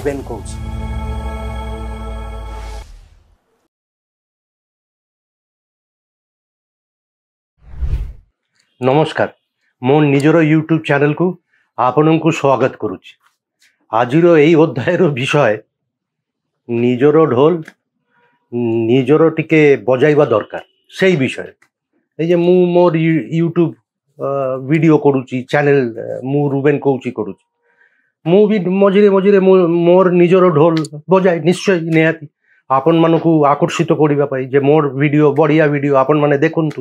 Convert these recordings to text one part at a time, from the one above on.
Ruben কৌশি। ନମସ୍କାର, ମୋ ନିଜର ୟୁଟ୍ୟୁବ୍ ଚ୍ୟାନେଲ୍କୁ ଆପଣଙ୍କୁ ସ୍ୱାଗତ କରୁଛି। ଆଜିର ଏହି ଅଧ୍ୟାୟର ବିଷୟ ନିଜର ଢୋଲ ନିଜର ଟିକେ ବଜାଇବା ଦରକାର ସେଇ ବିଷୟରେ। এই যে ମୁଁ ମୋର ୟୁଟ୍ୟୁବ୍ ଭିଡ଼ିଓ କରୁଛି, ଚ୍ୟାନେଲ୍ ମୁଁ ରୂବେନ କୌଶି କରୁଛି, ମୁଁ ବି ମଝିରେ ମଝିରେ ମୋର ନିଜର ଢୋଲ ବଜାଏ, ନିଶ୍ଚୟ ନିହାତି ଆପଣମାନଙ୍କୁ ଆକର୍ଷିତ କରିବା ପାଇଁ ଯେ ମୋର ଭିଡ଼ିଓ ବଢ଼ିଆ ଭିଡ଼ିଓ ଆପଣମାନେ ଦେଖନ୍ତୁ,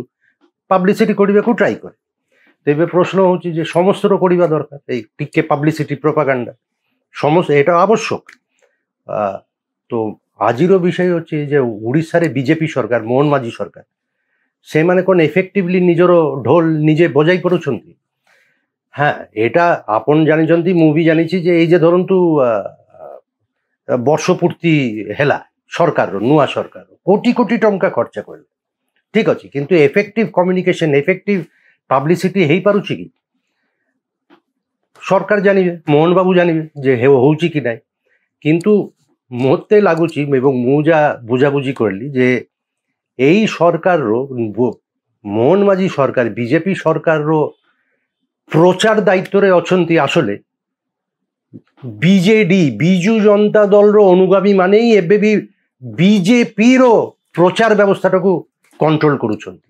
ପବ୍ଲିସିଟି କରିବାକୁ ଟ୍ରାଏ করে। ତେବେ ପ୍ରଶ୍ନ ହେଉଛି ଯେ ସମସ୍ତର କରିବା ଦରକାର এই ଟିକେ ପବ୍ଲିସିଟି ପ୍ରୋପାଗାଣ୍ଡା ସମସ୍ତ এটা ଆବଶ୍ୟକ। তো ଆଜିର ବିଷୟ ଅଛି ଯେ ଓଡ଼ିଶାରେ ବିଜେପି ସରକାର, ମୋହନ ମାଝୀ ସରକାର, ସେମାନେ କ'ଣ ଏଫେକ୍ଟିଭଲି ନିଜର ଢୋଲ ନିଜେ ବଜାଇ ପାରୁଛନ୍ତି? হ্যাঁ, এটা আপন জানিଛନ୍ତି, ମୁଁ ବି ଜାଣିଛି ଯେ এই যে ଧରନ୍ତୁ ବର୍ଷ ପୂର୍ତ୍ତି ହେଲା ସରକାରର, ନୂଆ ସରକାର କୋଟି କୋଟି ଟଙ୍କା ଖର୍ଚ୍ଚ କଲେ, ଠିକ ଅଛି, କିନ୍ତୁ ଏଫେକ୍ଟିଭ କମ୍ୟୁନିକେସନ, ଏଫେକ୍ଟିଭ ପବ୍ଲିସିଟି ହେଇପାରୁଛି କି? ସରକାର ଜାଣିବେ, ମୋହନ ବାବୁ ଜାଣିବେ ଯେ ହେଉଛି କି ନାହିଁ। କିନ୍ତୁ ମୋତେ ଲାଗୁଛି ଏବଂ ମୁଁ ଯାହା ବୁଝାବୁଝି କରିଲି ଯେ এই সরকারর, মোহন মাঝি সরকার, বিজেপি সরকারর প্রচার দায়িত্বরে অছন্তি আসলে বিজেডি, বিজু জনতা দলর অনুগামী মানেই এবে বি বিজেপির প্রচার ব্যবস্থাটাকে কন্ট্রোল করুছন্তি,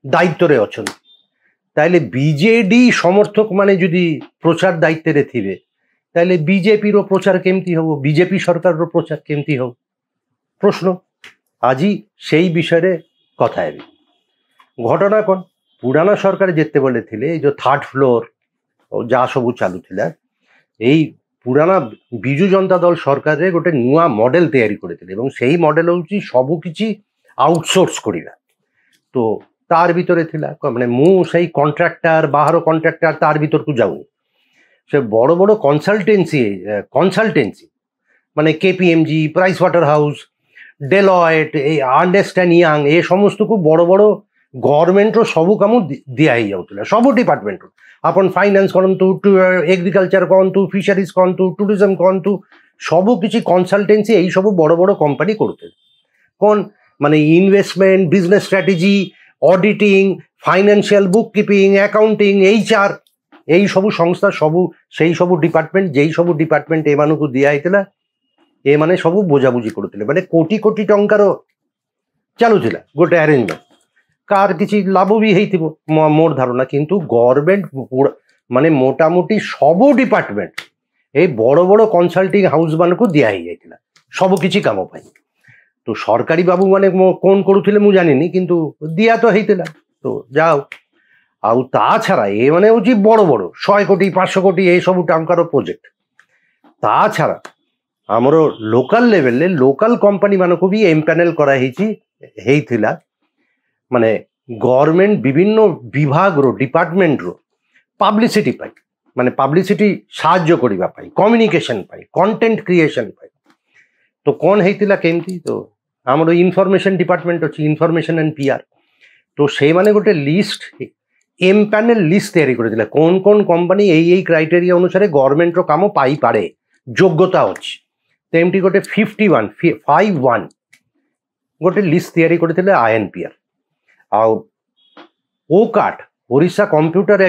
দায়িত্বরে অছন্তি। তাইলে বিজেডি সমর্থক মানে যদি প্রচার দায়িত্বরে থিবে, তাইলে বিজেপির প্রচার কেমতি হব, বিজেপি সরকারর প্রচার কেমতি হব? প্রশ্ন। আজি সেই বিষয়ে কথা হেবি। ঘটনা কোন, পুরানা সরকার যেତେବେଳେ ଥିଲେ এই যে থার্ড ফ্লোর যা সবু চালু ଥିଲା, এই পুরানা বিজু জনতা দল সরকারে গোটে নূয়া মডেল তৈরি করেছিল এবং সেই মডেল হচ্ছে সবু কিছু আউটসোর্স করিবা। তো তার ভিতরে ଥିଲା মানে ମୁଁ সেই কন্ট্রাক্টর, বাহার কন্ট্রাক্টর তার ভিতরକୁ যাউনি, সে বড় বড় কনসালটেন্সি মানে KPMG, price water house, Deloitte, এই আর্নেস্ট অ্যান্ড ইয়াং, এ সমস্তକୁ বড় বড় গভর্নমেন্টর সবু কাম দিয়া হয়ে যাଉଥିଲା, সবু ডিপার্টমেন্টর। আপন ফাইনান্স করন্তু, এগ্রিকালচার করন্তু, ফিশারিজ করন্তু, ট্যুরিজম করন্তু, সবু কিছু কনসালটেন্সি এই সবু বড় বড় কোম্পানি করুଥିଲେ। কোন মানে investment, business strategy, auditing, financial বুক কিপিং, অ্যাকাউন্টিং, এইচআর, এই সবু সংস্থা, সবু সেই সবু ডিপার্টমেন্ট, যেই সবু ডিপার্টমেন্ট এମାନଙ୍କୁ দিয়া ହେଇଥିଲା, ଏମାନେ ସବୁ ବୁଝାବୁଝି କରୁଥିଲେ। ମାନେ କୋଟି କୋଟି ଟଙ୍କାର ଚାଲୁଥିଲା ଗୋଟେ ଆରେଞ୍ଜମେଣ୍ଟ, କାହାର କିଛି ଲାଭ ବି ହେଇଥିବ ମୋର ଧାରଣା। କିନ୍ତୁ ଗଭର୍ନମେଣ୍ଟ ମାନେ ମୋଟାମୋଟି ସବୁ ଡିପାର୍ଟମେଣ୍ଟ এই বড় বড় কনসাল্টিং হাউস ମାନଙ୍କୁ দিয়া ହେଇଯାଇଥିଲା ସବୁ କିଛି କାମ ପାଇଁ। তো সরকারি বাবু মানে কোন କରୁଥିଲେ ମୁଁ জানিনি, কিন্তু দিয়া তো ହେଇଥିଲା। তো যাও, ଆଉ ତା ଛଡା ଏ ମାନେ ହଉଛି ବଡ ବଡ 100 କୋଟି 500 କୋଟି এই ସବୁ ଟଙ୍କାର ପ୍ରୋଜେକ୍ଟ। ତା ଛଡା ଆମର ଲୋକାଲ ଲେଭେଲରେ ଲୋକାଲ କମ୍ପାନୀ ମାନଙ୍କୁ ବି ଏମ୍ପାନେଲ ହେଇଥିଲା, ମାନେ ଗଭର୍ନମେଣ୍ଟ ବିଭିନ୍ନ ବିଭାଗର, ଡିପାର୍ଟମେଣ୍ଟର ପବ୍ଲିସିଟି ପାଇଁ, ମାନେ ପବ୍ଲିସିଟି ସାହାଯ୍ୟ କରିବା ପାଇଁ, କମ୍ୟୁନିକେସନ ପାଇଁ, କଣ୍ଟେଣ୍ଟ କ୍ରିଏସନ ପାଇଁ। ତ କ'ଣ ହେଇଥିଲା କେମିତି? ତ ଆମର ଇନଫର୍ମେସନ ଡିପାର୍ଟମେଣ୍ଟ ଅଛି, ଇନଫର୍ମେସନ ଆଣ୍ଡ ପିଆର। ତ ସେଇମାନେ ଗୋଟେ ଲିଷ୍ଟ, ଏମ୍ପାନେଲ ଲିଷ୍ଟ ତିଆରି କରିଥିଲା, কোন কোন কোম্পানি এই ক্রাইটেরিয়া অনুসারে গভর্নমেন্টର କାମ ପାଇପାରେ, ଯୋଗ୍ୟତା ଅଛି। তেমনি গোটে 51 গোটে লিস্ট তৈরি করেছিল আইএনপিআর। ଆଉ ওকাট, ওড়িশা কম্পিউটার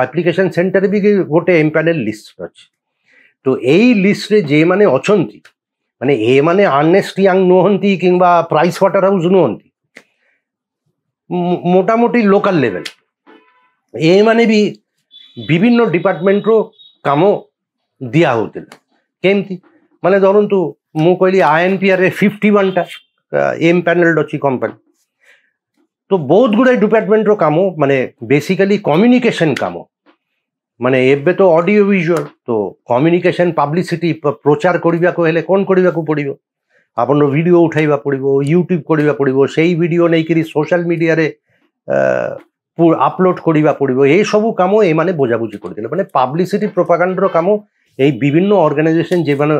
আপ্লিকেশন সেন্টার বি গোটে এম্পানেল লিস্ট ଅଛି। তো এই লিস্টরে যে মানে অছন্তি, মানে এ মানে আর্নেস্ট ইয়াং নুহନ୍ତି কিংবা প্রাইস ওয়াটার হাউস নুহନ୍ତି, মোটামুটি লোকাল লেভেল, এ মানে ବି বিভিন্ন ডিপার্টমেন্টর কাম দিয়া হଉଥିଲା। কেমতি মানে ধরন্তু ମୁଁ କହିଲି ଆଇଏନପିଆରରେ 51ଟା ଏମ୍ପାନେଲ୍ଡ ଅଛି କମ୍ପାନୀ। ତ ବହୁତ ଗୁଡ଼ାଏ ଡିପାର୍ଟମେଣ୍ଟର କାମ, ମାନେ ବେସିକାଲି କମ୍ୟୁନିକେସନ କାମ, ମାନେ ଏବେ ତ ଅଡିଓ ଭିଜୁଆଲ, ତ କମ୍ୟୁନିକେସନ ପବ୍ଲିସିଟି ପ୍ରଚାର କରିବାକୁ ହେଲେ କ'ଣ କରିବାକୁ ପଡ଼ିବ? ଆପଣଙ୍କ ଭିଡ଼ିଓ ଉଠାଇବା ପଡ଼ିବ, ୟୁଟ୍ୟୁବ କରିବା ପଡ଼ିବ, ସେଇ ଭିଡ଼ିଓ ନେଇକରି ସୋସିଆଲ ମିଡ଼ିଆରେ আপলোড କରିବା ପଡ଼ିବ। ଏସବୁ କାମ ଏମାନେ ବୁଝାବୁଝି କରିଥିଲେ। ମାନେ ପବ୍ଲିସିଟି ପ୍ରୋପାଗାଣ୍ଡାର କାମ এই বিভিন্ন অর্গানাইজেশন যেମାନେ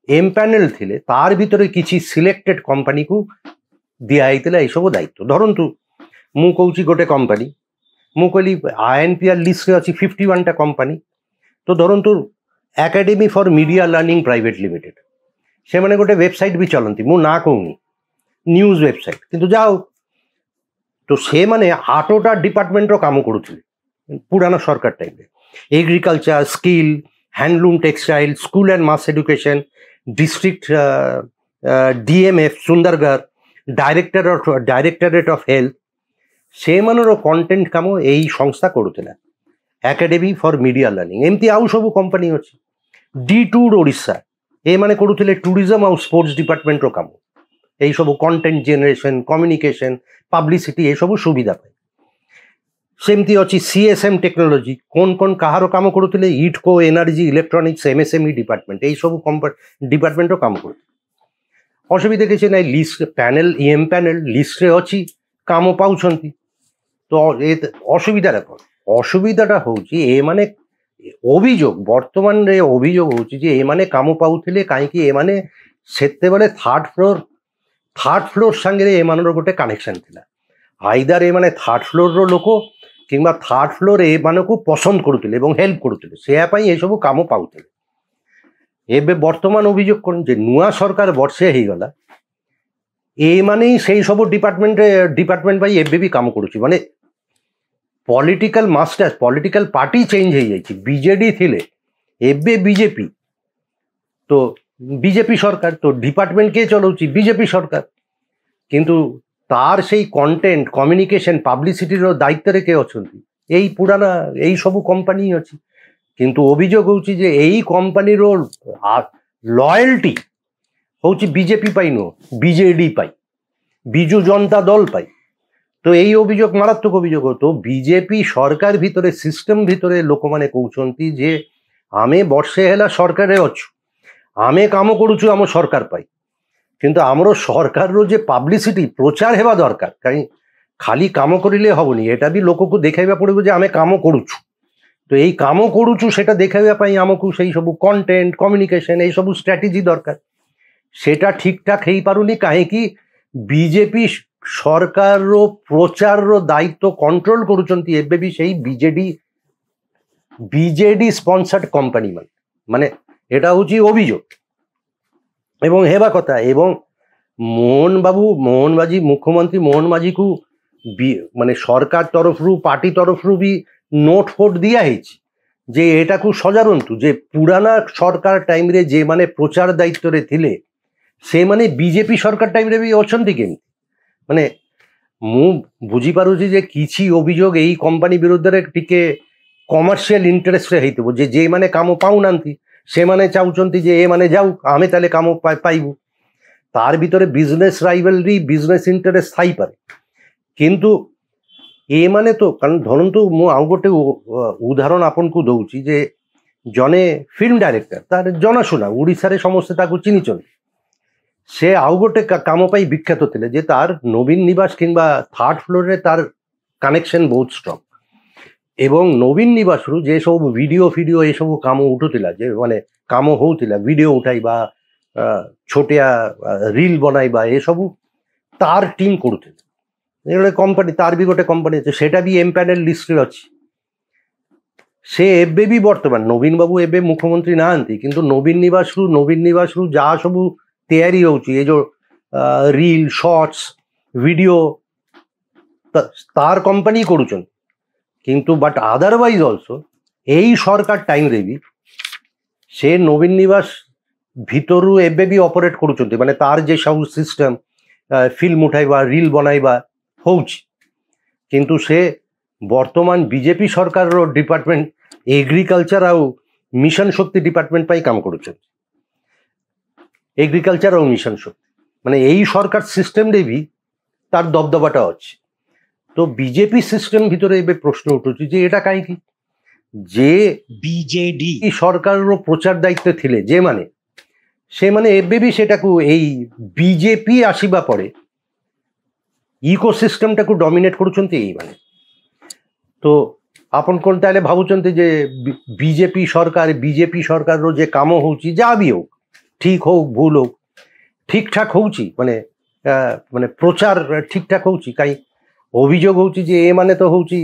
এম্পানেল ଥିଲେ, তার ভিতরে কিছু সিলেক্টেড কোম্পানিକୁ দিয়া ହେଇଥିଲା এইসବୁ দায়িত্ব। ধরন্তু ମୁଁ କହୁଛି ଗୋଟେ କମ୍ପାନୀ, ମୁଁ କହିଲି ଆଇଏନପିଆର ଲିଷ୍ଟରେ ଅଛି 51ଟା କମ୍ପାନୀ। ତ ଧରନ୍ତୁ academy for media learning private limited से मैंने गोटे वेबसाइट भी चलती मु ना कहूनी न्यूज वेबसाइट किंतु जाओ तो से मैंने 8टा डिपार्टमेंट काम करुले पुराना सरकार time agriculture skill handloom textile school and mass education district DMF Sundargarh directorate of health से मानर कंटेंट काम यही संस्था करुला एकेडमी फॉर मीडिया लर्निंग एमती आउ सब कंपनी अच्छी डी टूर ओडिशा ये माने करुले टूरिज्म और स्पोर्ट्स डिपार्टमेंट काम यही सब कंटेंट जेनेरेशन कम्युनिकेशन पब्लिसिटी ये सब सुविधा पाए सेमती अच्छी सीएसएम टेक्नोलॉजी कौन कौन कहार काम करुले इटको एनर्जी इलेक्ट्रॉनिक्स एमएसएमई डिपार्टमेंट यही सब डिपार्टमेंट काम कर असुविधा किसी ना लिस्ट पैनल ईएम पैनल लिस्ट्रे अच्छी काम पाँच तो असुविधा कौन असुविधाटा हूँ एमाने अभियोग बर्तमान अभियोग हूँ एमाने काम पाऊले कहीं एमाने सेते बेले थर्ड फ्लोर सांगे एमानर गोटे कनेक्शन थिला आइदर एमाने थर्ड फ्लोर लोक कि थर्ड फ्लोर एमान को पसंद करुले हेल्प करुले से ये सब काम पाऊले एबे बर्तमान अभियोग करें नुआ सरकार वर्षे हो गला ए माने से सब डिपार्टमेंट भाई एबे भी काम करुच्ची माने political masters political party change हो जाए बीजेडी थिले एबे बीजेपी तो बीजेपी सरकार तो डिपार्टमेंट के चलाउची बीजेपी सरकार किंतु तार से कंटेंट कम्युनिकेशन पब्लिसिटी दायित्व के अच्छी यही पुराना यही सब कंपनी अच्छी किंतु अभियोग होची जे यही कंपनी लॉयल्टी होची बीजेपी पाई नो बीजेडी पाई बिजु जनता दल पाई तो यही अभियोग मारात्मक अभियोग तो बीजेपी सरकार भितरे सिस्टम भितरे लोक माने कहउछंती जे आमे वर्षे हेला सरकारे अछु आमे काम करूछु आम सरकार पाई किंतु आमरो सरकार रो जे पब्लिसिटी प्रचार हेबा दरकार कहीं खाली काम करिले हबनी एटा भी लोक को देखाइबा पड़िबो जे आमे काम करूछु तो यही काम करूछु सेटा देखाइबा पई आमकु सेई सब कंटेंट कम्युनिकेशन एई सब स्ट्रैटेजी दरकार सेटा ठीक ठाक हेई पारुनी काहे कि बीजेपी सरकार प्रचार दायित्व कंट्रोल करुचंती एबे भी सेई बीजेडी स्पॉन्सर्ड कंपनी माने एटा होची अभियोग एवं हेबा कथा एवं मोहन माझी मुख्यमंत्री मोहन माझी को माने सरकार तरफ रु पार्टी तरफ रु भी नोट फोट दिया जे एटा को सजारंतु जे पुराना सरकार टाइम रे जे माने प्रचार दायित्व रे थिले से माने बीजेपी सरकार टाइम रे भी अछंती केमती माने मु बुझी पारुछि जे किछि अभियोग एई कंपनी विरुद्ध रे टिके कमर्शियल इंटरेस्ट रे हेइतबो जे माने काम पाउ नांती से माने चाहुचंती जे ए माने जाऊ आमे ताले काम पाइबु तार भितरे बिजनेस राइवलरी बिजनेस इंटरेस्ट थाई पारे किंतु ए माने तो कारण धरंतु मु आउ गोटे उदाहरण आपन को दउछि जे जने फिल्म डायरेक्टर तार जनाशुना ओडिसा रे समस्त ताकू चिनिचंती से आउ गोटे काम पाई विख्यात थिले जे तार नवीन निवास किंबा थर्ड फ्लोर रे तार कनेक्शन बहुत स्ट्रॉन्ग एवं नवीन निवास रु जे सब वीडियो फीडियो ये सब काम उठुतिला जे माने काम होउतिला वीडियो उठाइबा छोटिया रील बनाइबा ये सब तार टीम करुतिला ए कंपनी तार भी गोटे कंपनी আছে সেটা भी एम पैनल लिस्ट रे अछि से एबे भी वर्तमान नवीन बाबू एबे मुख्यमंत्री नांती किंतु नवीन निवास रु जा सब तैयारी होउची ये जो रील शॉर्ट्स वीडियो तार कंपनी करुचन किंतु बट अदरवाइज ऑल्सो यही सरकार टाइम रे भी से नवीन निवास भितरु एबे भी ऑपरेट करुचंती माने तार जे सब सिस्टम फिल्म उठाइबा रील बनाइबा होउची किंतु से वर्तमान बीजेपी सरकार रो डिपार्टमेंट एग्रीकल्चर आउ मिशन शक्ति डिपार्टमेंट पाई काम करुचंती एग्रीकल्चर और मिशन शक्ति माने यही सरकार सिस्टम रे भी तार दबदबाटा अच्छे तो बीजेपी सिस्टम भितरे एबे प्रश्न उठुची जे एटा काहे कि जे बीजेडी सरकार रो प्रचार दायित्व थिले जे माने से माने एबे भी सेटाकू एई बीजेपी आसीबा पड़े इकोसिस्टमटाकू डोमिनेट करुचंती एई माने तो आपन कोन ताले भाबुचंती जे बीजेपी सरकार रो जे काम होउची जा भी हो ठीक हो भूल हो ठीक ठाक होउची माने माने प्रचार ठीक ठाक होउची काई अभियोग होउची जे ए माने तो होउची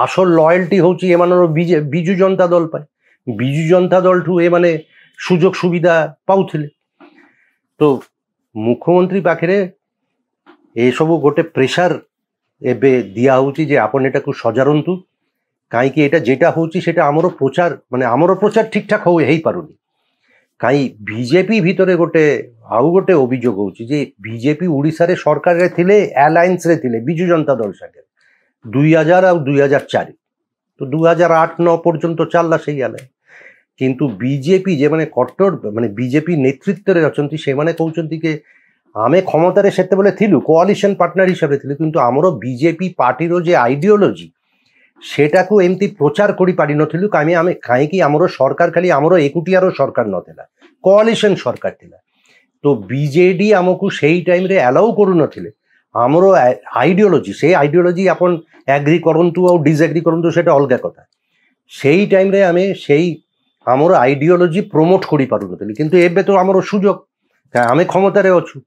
आसल लॉयल्टी होउची एमानर बिजु जनता दल पाए ବିଜୁ ଜନତା ଦଳଠୁ ଏମାନେ ସୁଯୋଗ ସୁବିଧା ପାଉଥିଲେ। ତ ମୁଖ୍ୟମନ୍ତ୍ରୀ ପାଖରେ ଏସବୁ ଗୋଟେ ପ୍ରେସର ଏବେ ଦିଆ ହେଉଛି ଯେ ଆପଣ ଏଟାକୁ ସଜାଡ଼ନ୍ତୁ, କାହିଁକି ଏଟା ଯେଟା ହେଉଛି ସେଟା ଆମର ପ୍ରଚାର ମାନେ ଆମର ପ୍ରଚାର ଠିକଠାକ ହେଇପାରୁନି। କାହିଁ ବିଜେପି ଭିତରେ ଗୋଟେ ଆଉ ଗୋଟେ ଅଭିଯୋଗ ହେଉଛି ଯେ ବିଜେପି ଓଡ଼ିଶାରେ ସରକାରରେ ଥିଲେ, ଆଲାଏନ୍ସରେ ଥିଲେ ବିଜୁ ଜନତା ଦଳ ସାଙ୍ଗରେ 2000 ଆଉ 2004, তো 2008-9 পর্যন্ত চাল্লা সেই আলায়। কিন্তু বিজেপি যে মানে কট্টর মানে বিজেপি নেতৃত্বরে অଛନ୍ତି ସେମାନେ କହୁଛନ୍ତି କି ଆମେ କ୍ଷମତାରେ ସେତେବେଳେ ଥିଲୁ, କୋଆଲିସନ୍ ପାର୍ଟନର ହିସାବରେ ଥିଲୁ, କିନ୍ତୁ ଆମର ବିଜେପି ପାର୍ଟିର ଯେ ଆଇଡିଓଲୋଜି ସେଟାକୁ ଏମିତି ପ୍ରଚାର କରିପାରିନଥିଲୁ। କାହିଁକି ଆମର ସରକାର ଖାଲି ଆମର ଏକୁଟିଆର ସରକାର ନଥିଲା, କୋଆଲିସନ୍ ସରକାର ଥିଲା। ତ ବିଜେଡି ଆମକୁ ସେଇ ଟାଇମ୍ରେ ଆଲାଉ କରୁନଥିଲେ ଆମର ଆଇଡିଓଲୋଜି, ସେଇ ଆଇଡିଓଲୋଜି ଆପଣ ଆଗ୍ରି କରନ୍ତୁ ଆଉ ଡିସ୍ଆଗ୍ରି କରନ୍ତୁ ସେଟା ଅଲଗା କଥା। ସେଇ ଟାଇମ୍ରେ ଆମେ ସେଇ ଆମର ଆଇଡିଓଲୋଜି ପ୍ରମୋଟ କରିପାରୁନଥିଲି, କିନ୍ତୁ ଏବେ ତ ଆମର ସୁଯୋଗ, ଆମେ କ୍ଷମତାରେ ଅଛୁ,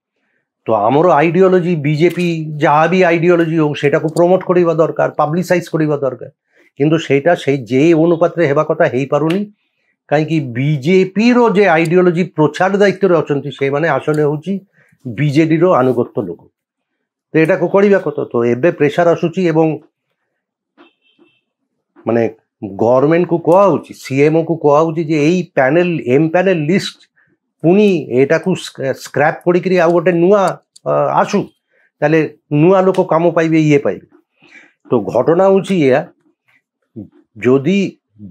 ତ ଆମର ଆଇଡିଓଲୋଜି ବିଜେପି ଯାହା ବି ଆଇଡିଓଲୋଜି ହଉ ସେଟାକୁ ପ୍ରମୋଟ କରିବା ଦରକାର, ପବ୍ଲିସାଇଜ କରିବା ଦରକାର। କିନ୍ତୁ ସେଇଟା ସେଇ ଯେ ଅନୁପାତରେ ହେବା କଥା ହେଇପାରୁନି, କାହିଁକି ବିଜେପିର ଯେ ଆଇଡିଓଲୋଜି ପ୍ରଚାର ଦାୟିତ୍ୱରେ ଅଛନ୍ତି ସେମାନେ আসলে ହେଉଛି ବିଜେଡିର ଆନୁଗତ୍ୟ ଲୋକ। ତ ଏଟାକୁ କରିବା କଥା। ତ ଏବେ ପ୍ରେସର ଆସୁଛି ଏବଂ ମାନେ ଗଭର୍ଣ୍ଣମେଣ୍ଟକୁ କୁହାହେଉଛି, ସିଏମ୍ଓକୁ କୁହାହେଉଛି ଯେ ଏଇ ପ୍ୟାନେଲ ଏମ୍ପ୍ୟାନେଲ ଲିଷ୍ଟ ପୁଣି ଏଟାକୁ ସ୍କ୍ରାପ୍ କରିକିରି ଆଉ ଗୋଟେ ନୂଆ ଆସୁ, ତାହେଲେ ନୂଆ ଲୋକ କାମ ପାଇବେ, ଇଏ ପାଇବେ। ତ ଘଟଣା ହେଉଛି ଏୟା, ଯଦି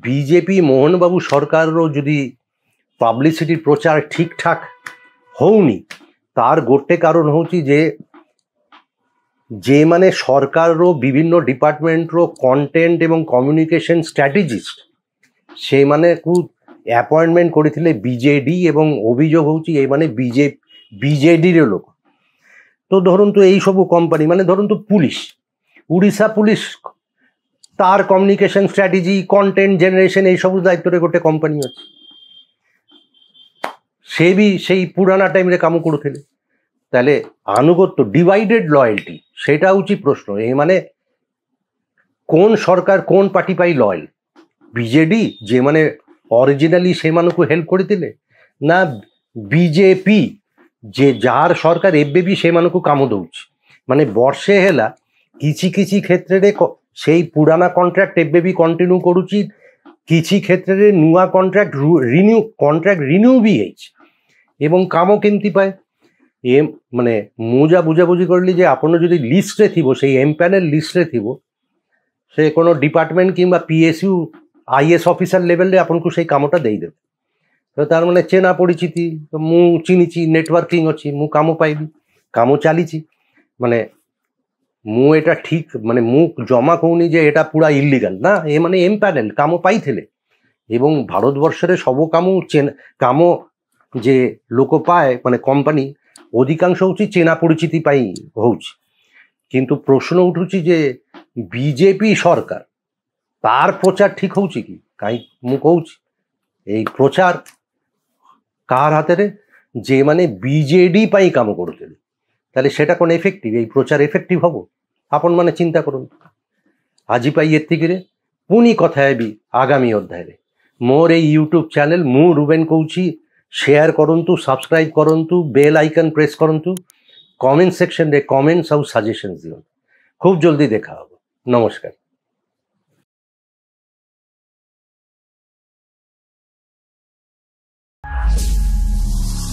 ବିଜେପି ମୋହନ ବାବୁ ସରକାରର ଯଦି ପବ୍ଲିସିଟି ପ୍ରଚାର ଠିକଠାକ ହଉନି, ତାର ଗୋଟେ କାରଣ ହେଉଛି ଯେ যেମାନେ ସରକାରର ବିଭିନ୍ନ ଡିପାର୍ଟମେଣ୍ଟର କଣ୍ଟେଣ୍ଟ ଏବଂ କମ୍ୟୁନିକେସନ ଷ୍ଟ୍ରାଟେଜିଷ୍ଟ ସେମାନଙ୍କୁ ଆପଏଣ୍ଟମେଣ୍ଟ କରିଥିଲେ ବିଜେଡି ଏବଂ ଅଭିଯୋଗ ହେଉଛି ଏମାନେ ବିଜେଡିର ଲୋକ। ତ ଧରନ୍ତୁ এইসବୁ কোম্পানি মানে ধরন্তু পুলিশ, উড়িষ্যা পুলিশ তার কমিউনিকেশন স্ট্র্যাটেজি কন্টেন্ট জেনারেশন এইসব দায়িত্বরে গোটে কোম্পানি ଅଛି, সে ବି সেই পুরানা টাইমরে কাম করুଥିଲେ। তাহলে আনুগত্য ডিভাইডেড লয়্যালটি সেটা হচ্ছে প্রশ্ন। এই মানে কোন সরকার কোন পার্টি পাই লয়াল, বিজেডি যে মানে অরিজিনালি সেମାନଙ୍କୁ হেল্প କରିଥିଲେ ନା ବିଜେପି ଯେ ଯାହାର ସରକାର ଏବେ ବି ସେମାନଙ୍କୁ କାମ ଦେଉଛି। ମାନେ ବର୍ଷେ ହେଲା କିଛି କିଛି କ୍ଷେତ୍ରରେ ସେଇ ପୁରାନା କଣ୍ଟ୍ରାକ୍ଟ ଏବେ ବି କଣ୍ଟିନ୍ୟୁ କରୁଛି, କିଛି କ୍ଷେତ୍ରରେ ନୂଆ କଣ୍ଟ୍ରାକ୍ଟ ରିନ୍ୟୁ ବି ହେଇଛି ଏବଂ କାମ କେମିତି ପାଏ ଏ ମାନେ ମୁଁ যা ବୁଝାବୁଝି କରିଲି ଯେ ଆପଣ ଯଦି ଲିଷ୍ଟରେ ଥିବ, ସେଇ ଏମ୍ପ୍ୟାନେଲ ଲିଷ୍ଟରେ ଥିବ, ସେ কোনো ডিপার্টমেন্ট কিংবা পিএসইউ আইএস অফিসার লেভেলে আপনাকে সেই কামটা ଦେଇଦେବେ। তো তার মানে চেনা পরিচিতি, ମୁଁ ଚିହ୍ନିଛି, ନେଟୱାର୍କିଂ ଅଛି, ମୁଁ କାମ ପାଇବି, କାମ ଚାଲିଛି। ମାନେ ମୁଁ এটা ঠিক মানে ମୁଁ ଜମା କହୁନି ଯେ এটা পুরা ইলিগাল না, এ মানে এমপ্যানেল কাম পাইଥିଲେ এবং ভারতবর্ষের ସବୁ কাম যে লোক পায় মানে কোম্পানি ଅଧିକାଂଶ ହେଉଛି চেনা পরিচিতি পাই ହେଉଛି। কিন্তু প্রশ্ন উঠুଛି যে বিজেপি সরকার তার প্রচার ঠিক হচ্ছে কি? কাই ମୁଁ କହୁଛି এই প্রচার কার হাতেরে, যে মানে বিজেডি পাই কাম করুଥିଲେ, তাহলে সেটা কোন এফেক্টিভ, এই প্রচার এফেক্টিভ হব? আপন মানে চিন্তা করুন। আজি পাই এତିକିରେ, ପୁଣି କଥା ହେବି ଆଗାମୀ ଅଧ୍ୟାୟରେ। ମୋର এই ୟୁଟ୍ୟୁବ୍ ଚ୍ୟାନେଲ୍ ମୁଁ ରୁବେନ କହୁଛି, ସେୟାର କରନ୍ତୁ, ସବସ୍କ୍ରାଇବ୍ କରନ୍ତୁ, ବେଲ୍ ଆଇକନ୍ ପ୍ରେସ୍ କରନ୍ତୁ, କମେଣ୍ଟ ସେକ୍ସନରେ କମେଣ୍ଟସ୍ ଆଉ ସଜେସନ୍ସ ଦିଅନ୍ତୁ। খুব জলদি দেখা হবে। নমস্কার।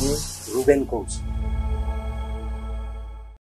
ମୁଁ ରୁବେନ କହୁଛି।